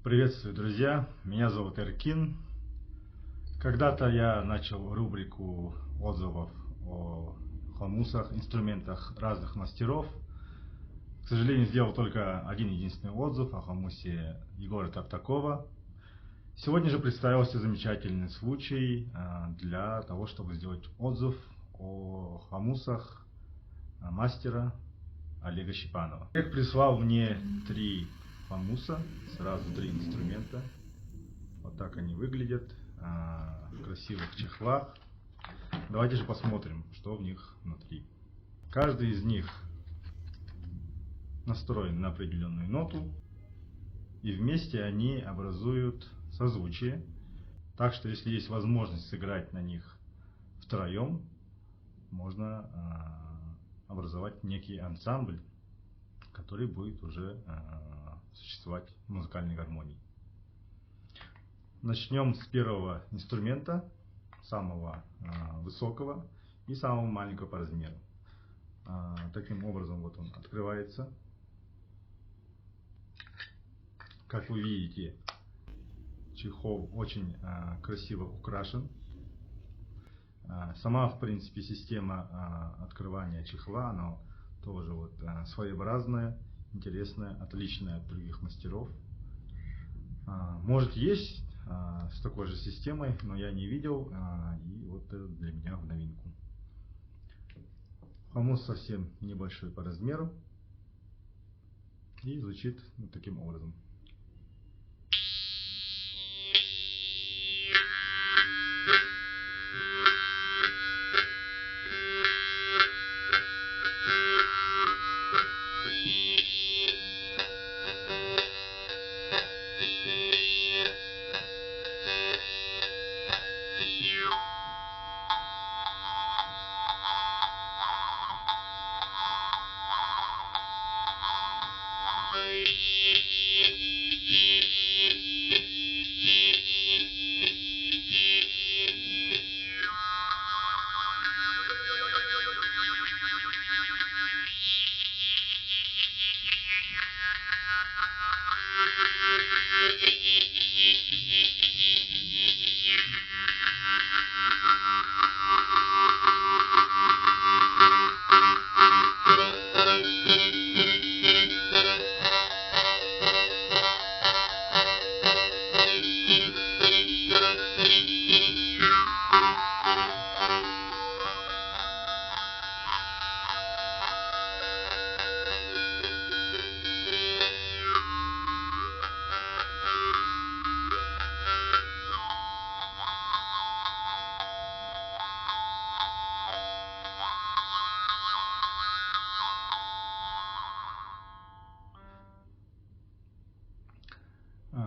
Приветствую, друзья! Меня зовут Эркин. Когда-то я начал рубрику отзывов о хомусах, инструментах разных мастеров. К сожалению, сделал только один единственный отзыв о хомусе Егора Тартакова. Сегодня же представился замечательный случай для того, чтобы сделать отзыв о хомусах мастера Олега Щепанова. Олег прислал мне 3 хомуса, сразу 3 инструмента. Вот так они выглядят в красивых чехлах. Давайте же посмотрим, что в них внутри. Каждый из них настроен на определенную ноту, и вместе они образуют созвучие. Так что, если есть возможность сыграть на них втроем, можно образовать некий ансамбль, который будет уже существовать в музыкальной гармонии. Начнем с первого инструмента, самого высокого и самого маленького по размеру. Таким образом вот он открывается. Как вы видите, чехол очень красиво украшен. Сама, в принципе, система открывания чехла, она тоже вот своеобразная, интересная, отличная от других мастеров. Может, есть с такой же системой, но я не видел, и вот это для меня в новинку. Хомус совсем небольшой по размеру и звучит вот таким образом.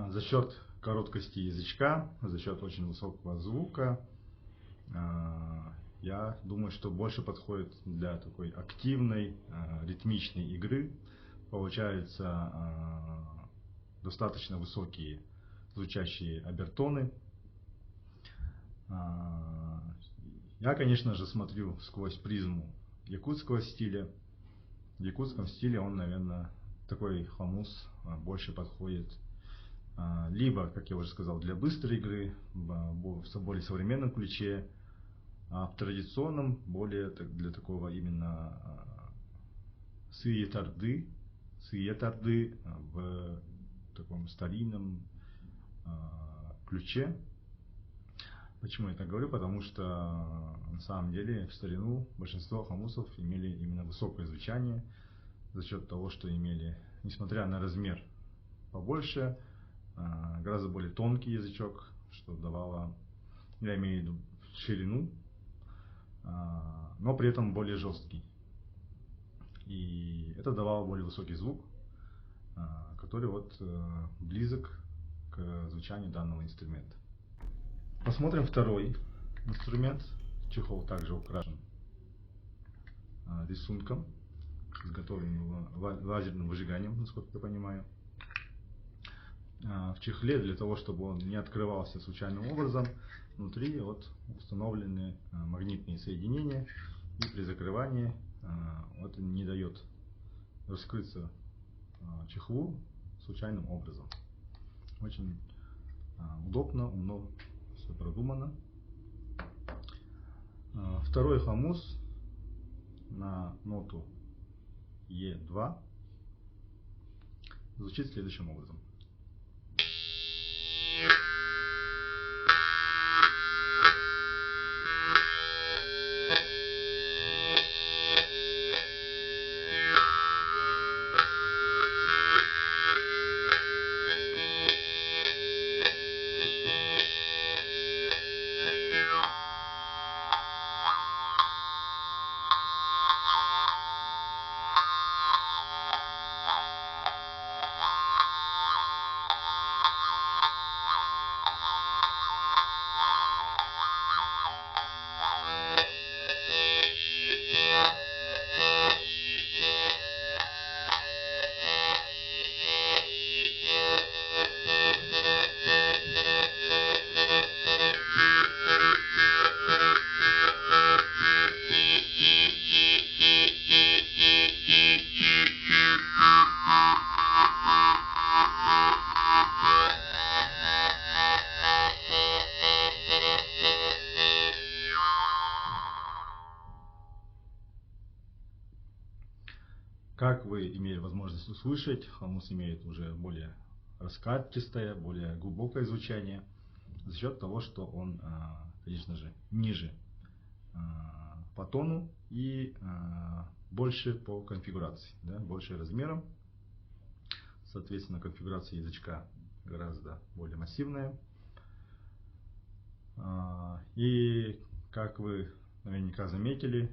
За счет короткости язычка, за счет очень высокого звука, я думаю, что больше подходит для такой активной, ритмичной игры. Получаются достаточно высокие звучащие обертоны. Я, конечно же, смотрю сквозь призму якутского стиля. В якутском стиле он, наверное, такой хомус больше подходит либо, как я уже сказал, для быстрой игры, в более современном ключе, а в традиционном, более для такого именно сыетарды в таком старинном ключе. Почему я так говорю? Потому что на самом деле в старину большинство хомусов имели именно высокое звучание за счет того, что имели, несмотря на размер побольше, гораздо более тонкий язычок, что давало, я имею в виду, ширину, но при этом более жесткий. И это давало более высокий звук, который вот близок к звучанию данного инструмента. Посмотрим второй инструмент. Чехол также украшен рисунком, изготовленным лазерным выжиганием, насколько я понимаю. В чехле, для того, чтобы он не открывался случайным образом, внутри вот установлены магнитные соединения, и при закрывании это не дает раскрыться чехлу случайным образом. Очень удобно, умно, все продумано. Второй хамус на ноту Е2 звучит следующим образом. Как вы имели возможность услышать, хамус имеет уже более раскатистое, более глубокое звучание за счет того, что он, конечно же, ниже по тону и больше по конфигурации, да, больше размером. Соответственно, конфигурация язычка гораздо более массивная. И как вы наверняка заметили,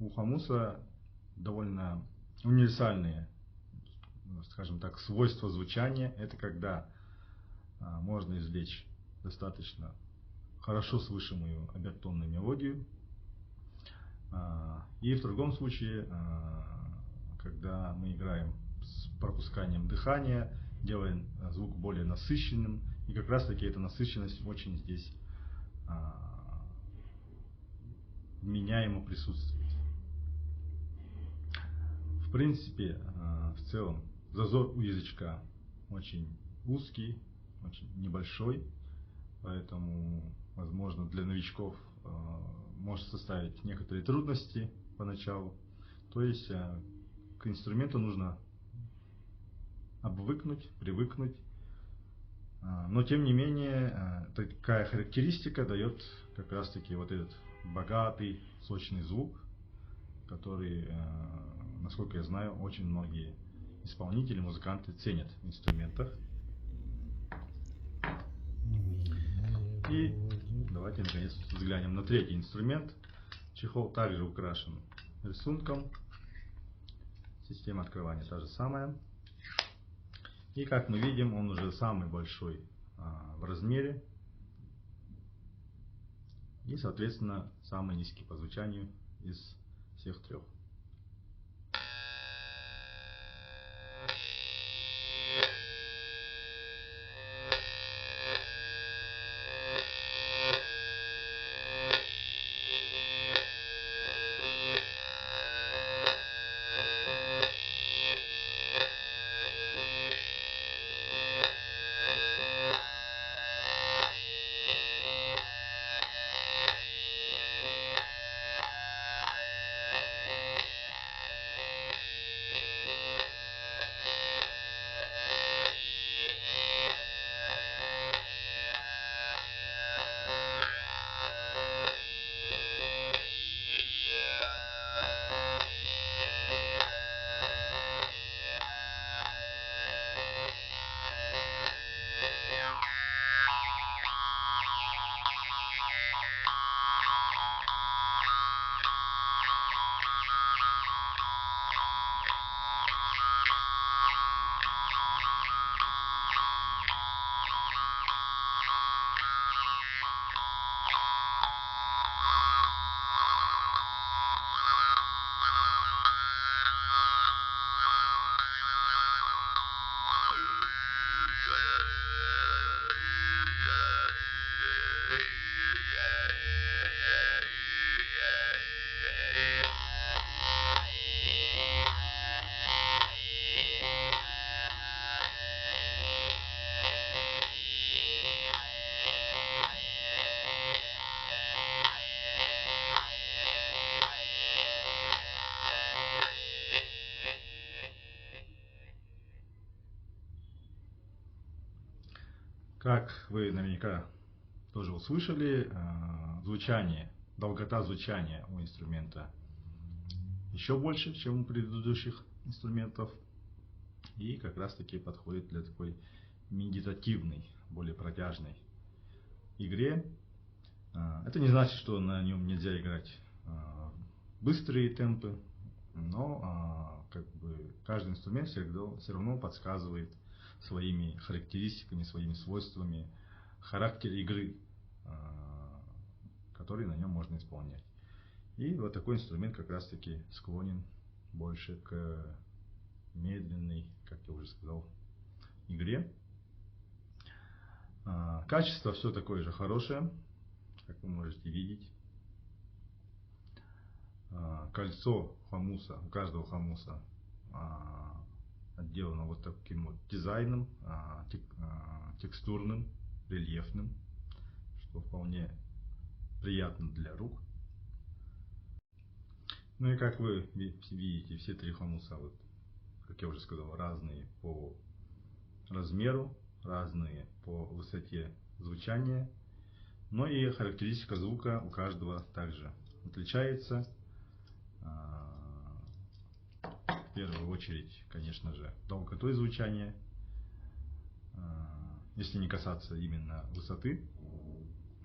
у хамуса довольно универсальные, скажем так, свойства звучания. Это когда можно извлечь достаточно хорошо слышимую обертонную мелодию. И в другом случае, когда мы играем с пропусканием дыхания, делаем звук более насыщенным. И как раз таки эта насыщенность очень здесь вменяемо присутствует. В принципе, в целом, зазор у язычка очень узкий, очень небольшой, поэтому, возможно, для новичков может составить некоторые трудности поначалу. То есть к инструменту нужно обвыкнуть, привыкнуть. Но тем не менее, такая характеристика дает как раз таки вот этот богатый, сочный звук, который, насколько я знаю, очень многие исполнители, музыканты ценят в инструментах. И давайте наконец взглянем на третий инструмент. Чехол также украшен рисунком. Система открывания та же самая. И как мы видим, он уже самый большой в размере. И, соответственно, самый низкий по звучанию из всех трех. Как вы наверняка тоже услышали, звучание, долгота звучания у инструмента еще больше, чем у предыдущих инструментов. И как раз таки подходит для такой медитативной, более протяжной игре. Это не значит, что на нем нельзя играть быстрые темпы, но как бы каждый инструмент все равно подсказывает своими характеристиками, своими свойствами характер игры, который на нем можно исполнять. И вот такой инструмент как раз таки склонен больше к медленной, как я уже сказал, игре. Качество все такое же хорошее, как вы можете видеть. Кольцо хомуса, у каждого хомуса отделано вот таким вот дизайном, текстурным, рельефным, что вполне приятно для рук. Ну и как вы видите, все три хомуса, вот, как я уже сказал, разные по размеру, разные по высоте звучания, но и характеристика звука у каждого также отличается. В первую очередь, конечно же, долготой звучания, если не касаться именно высоты,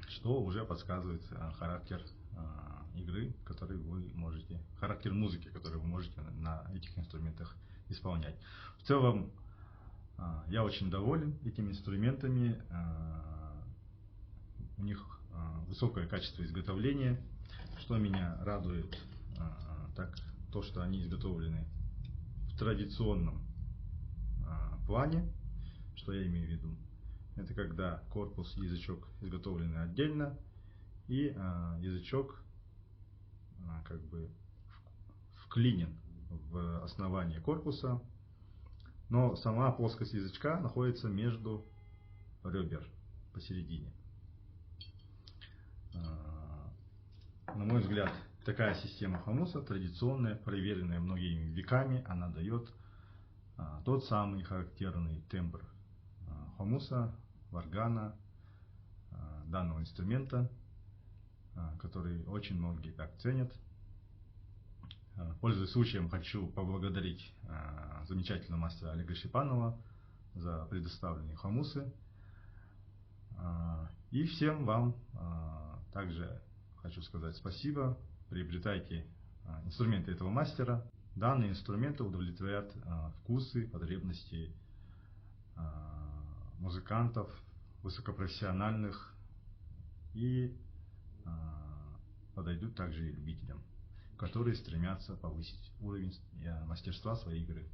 что уже подсказывает характер игры, который вы можете, характер музыки, который вы можете на этих инструментах исполнять. В целом, я очень доволен этими инструментами. У них высокое качество изготовления, что меня радует, так то, что они изготовлены в традиционном плане. Что я имею в виду? Это когда корпус и язычок изготовлены отдельно, и язычок как бы вклинен в основание корпуса, но сама плоскость язычка находится между ребер посередине. На мой взгляд, такая система хомуса традиционная, проверенная многими веками, она дает тот самый характерный тембр хомуса, варгана, данного инструмента, который очень многие так ценят. Пользуясь случаем, хочу поблагодарить замечательного мастера Олега Шипанова за предоставленные хомусы. И всем вам также хочу сказать спасибо. Приобретайте инструменты этого мастера. Данные инструменты удовлетворят вкусы, потребности музыкантов, высокопрофессиональных, и подойдут также и любителям, которые стремятся повысить уровень мастерства своей игры.